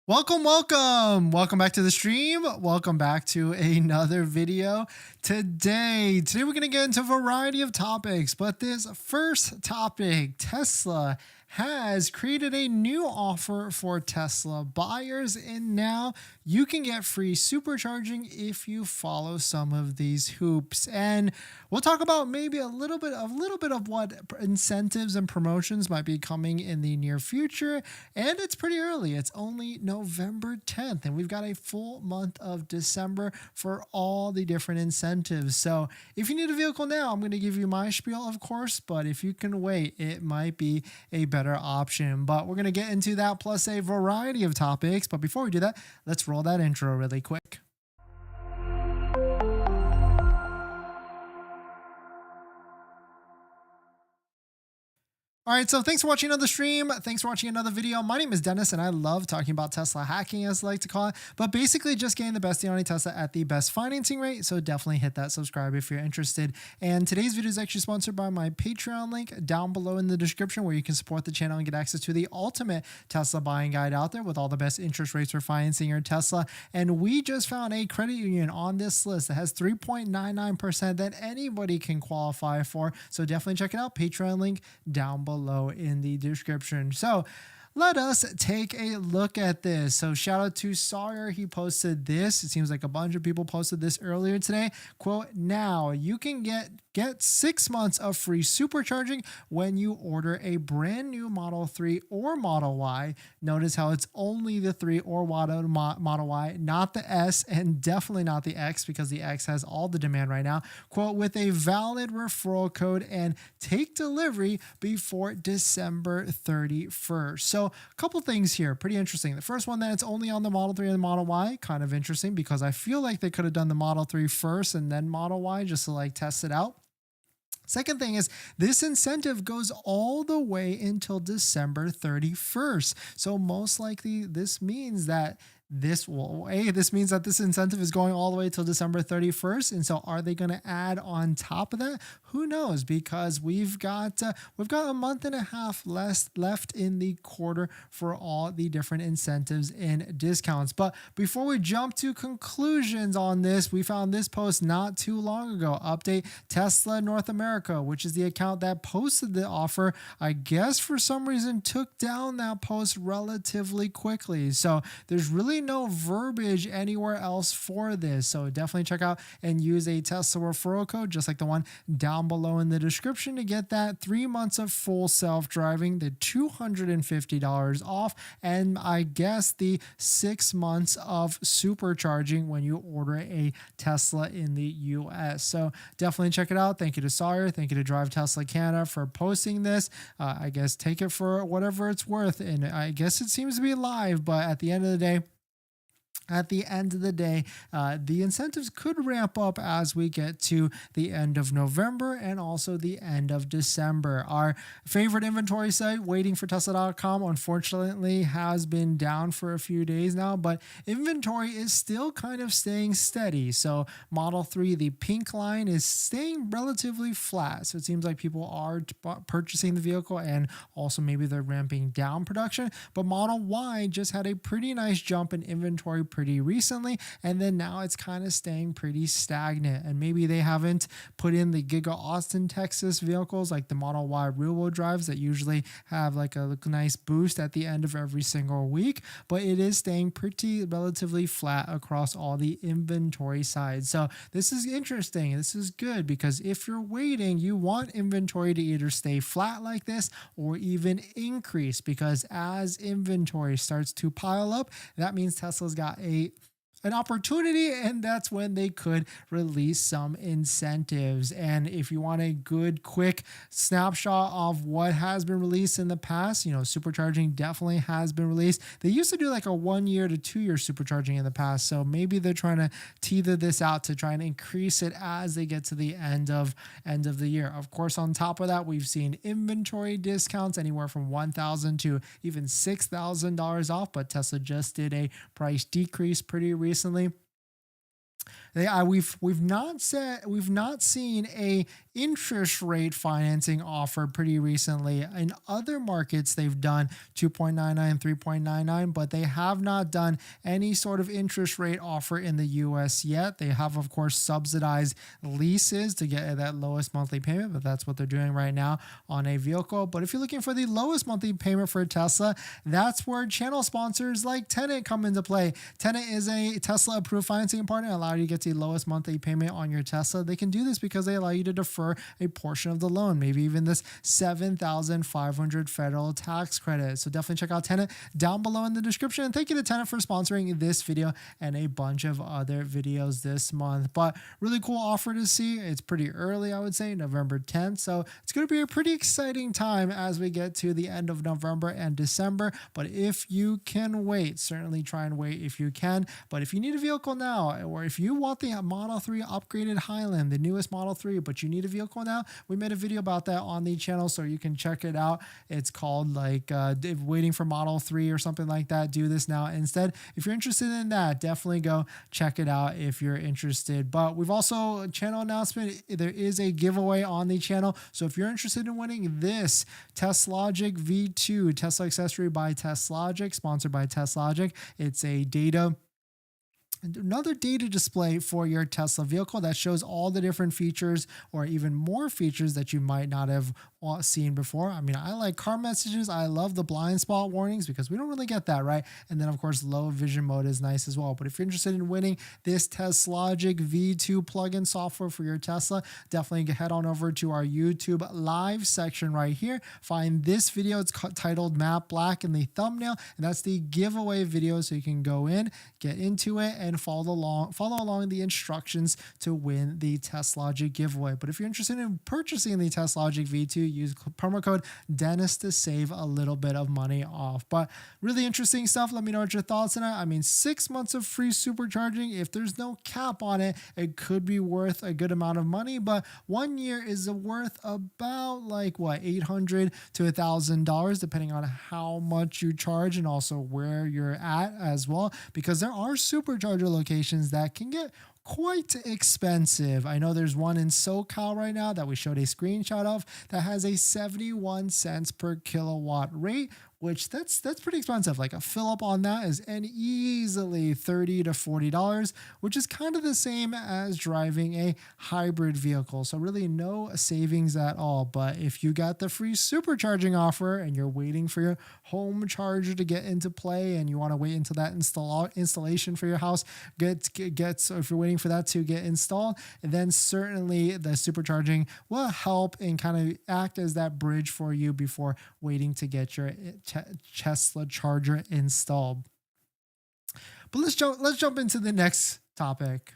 Welcome back to the stream. Welcome back to another video. Today we're going to get into a variety of topics, but this first topic, Tesla has created a new offer for Tesla buyers, and now you can get free supercharging if you follow some of these hoops. And we'll talk about maybe a little bit of what incentives and promotions might be coming in the near future. And it's pretty early. It's only November 10th, and we've got a full month of December for all the different incentives. So if you need a vehicle now, I'm going to give you my spiel, of course, but if you can wait, it might be a better option. But we're going to get into that plus a variety of topics. But before we do that, let's roll that intro really quick. All right, so thanks for watching another stream. Thanks for watching another video. My name is Dennis, and I love talking about Tesla hacking, as I like to call it, but basically just getting the best deal on a Tesla at the best financing rate. So definitely hit that subscribe if you're interested. And today's video is actually sponsored by my Patreon link down below in the description, where you can support the channel and get access to the ultimate Tesla buying guide out there with all the best interest rates for financing your Tesla. And we just found a credit union on this list that has 3.99% that anybody can qualify for. So definitely check it out. Patreon link down below in the description. So let us take a look at this. So shout out to Sawyer. He posted this. It seems like a bunch of people posted this earlier today. Quote, now you can get 6 months of free supercharging when you order a brand new Model 3 or Model Y. Notice how it's only the 3 or Model Y, not the S, and definitely not the X, because the X has all the demand right now. Quote, with a valid referral code, and take delivery before December 31st. So a couple things here, pretty interesting. The first one, that it's only on the Model 3 and the Model Y, kind of interesting, because I feel like they could have done the Model 3 first and then Model Y just to like test it out. Second thing is, this incentive goes all the way until December 31st. So most likely this means that this means that this incentive is going all the way till December 31st. And so are they going to add on top of that? Who knows? Because we've got a month and a half left in the quarter for all the different incentives and discounts. But before we jump to conclusions on this, we found this post not too long ago. Update Tesla North America, which is the account that posted the offer, I guess for some reason took down that post relatively quickly. So there's really no verbiage anywhere else for this. So definitely check out and use a Tesla referral code, just like the one down below in the description, to get that 3 months of full self-driving, the $250 off, and I guess the 6 months of supercharging when you order a Tesla in the US. So definitely check it out. Thank you to Sawyer. Thank you to Drive Tesla Canada for posting this. I guess take it for whatever it's worth. And I guess it seems to be live, but at the end of the day, the incentives could ramp up as we get to the end of November and also the end of December. Our favorite inventory site, waitingfortesla.com, unfortunately has been down for a few days now, but inventory is still kind of staying steady. So Model 3, the pink line, is staying relatively flat. So it seems like people are purchasing the vehicle, and also maybe they're ramping down production. But Model Y just had a pretty nice jump in inventory pretty recently, and then now it's kind of staying pretty stagnant. And maybe they haven't put in the Giga Austin, Texas vehicles like the Model Y rear-wheel drives that usually have like a nice boost at the end of every single week, but it is staying pretty relatively flat across all the inventory sides. So this is interesting. This is good, because if you're waiting, you want inventory to either stay flat like this or even increase, because as inventory starts to pile up, that means Tesla's got an opportunity, and that's when they could release some incentives. And if you want a good quick snapshot of what has been released in the past, supercharging definitely has been released. They used to do like a 1 year to 2 year supercharging in the past, so maybe they're trying to teeter this out to try and increase it as they get to the end of the year. Of course, on top of that, we've seen inventory discounts anywhere from $1,000 to even $6,000 off, but Tesla just did a price decrease pretty recently. We've not seen a interest rate financing offer pretty recently. In other markets, they've done 2.99, 3.99, but they have not done any sort of interest rate offer in the US yet. They have, of course, subsidized leases to get that lowest monthly payment, but that's what they're doing right now on a vehicle. But if you're looking for the lowest monthly payment for a Tesla, that's where channel sponsors like Tenet come into play. Tenet is a Tesla approved financing partner, allow you to get the lowest monthly payment on your Tesla. They can do this because they allow you to defer a portion of the loan, maybe even this $7,500 federal tax credit. So definitely check out Tenet down below in the description. And thank you to Tenet for sponsoring this video and a bunch of other videos this month. But really cool offer to see. It's pretty early, I would say, November 10th. So it's going to be a pretty exciting time as we get to the end of November and December. But if you can wait, certainly try and wait if you can. But if you need a vehicle now, or if you want the Model 3 upgraded Highland, the newest Model 3, but you need a vehicle now, we made a video about that on the channel, so you can check it out. It's called like waiting for Model 3 or something like that. Do this now instead. If you're interested in that, definitely go check it out if you're interested. But we've also, channel announcement, there is a giveaway on the channel. So if you're interested in winning this TestLogic V2 Tesla accessory by TestLogic, sponsored by TestLogic, it's another data display for your Tesla vehicle that shows all the different features, or even more features that you might not have seen before. I mean, I like car messages. I love the blind spot warnings because we don't really get that, right? And then of course, low vision mode is nice as well. But if you're interested in winning this TestLogic V2 plugin software for your Tesla, definitely head on over to our YouTube live section right here. Find this video. It's titled MAGBAK in the thumbnail, and that's the giveaway video. So you can go in, get into it, and follow along the instructions to win the TestLogic giveaway. But if you're interested in purchasing the TestLogic V2, use promo code Dennis to save a little bit of money off. But really interesting stuff. Let me know what your thoughts on it. I mean, 6 months of free supercharging, if there's no cap on it, it could be worth a good amount of money. But 1 year is worth about like what, $800 to $1,000, depending on how much you charge and also where you're at as well, because there are supercharger locations that can get quite expensive. I know there's one in SoCal right now that we showed a screenshot of that has a 71 cents per kilowatt rate, which that's pretty expensive. Like a fill up on that is easily $30 to $40, which is kind of the same as driving a hybrid vehicle. So really no savings at all. But if you got the free supercharging offer and you're waiting for your home charger to get into play and you want to wait until that installation for your house so if you're waiting for that to get installed, then certainly the supercharging will help and kind of act as that bridge for you before waiting to get your Tesla charger installed. But let's jump into the next topic.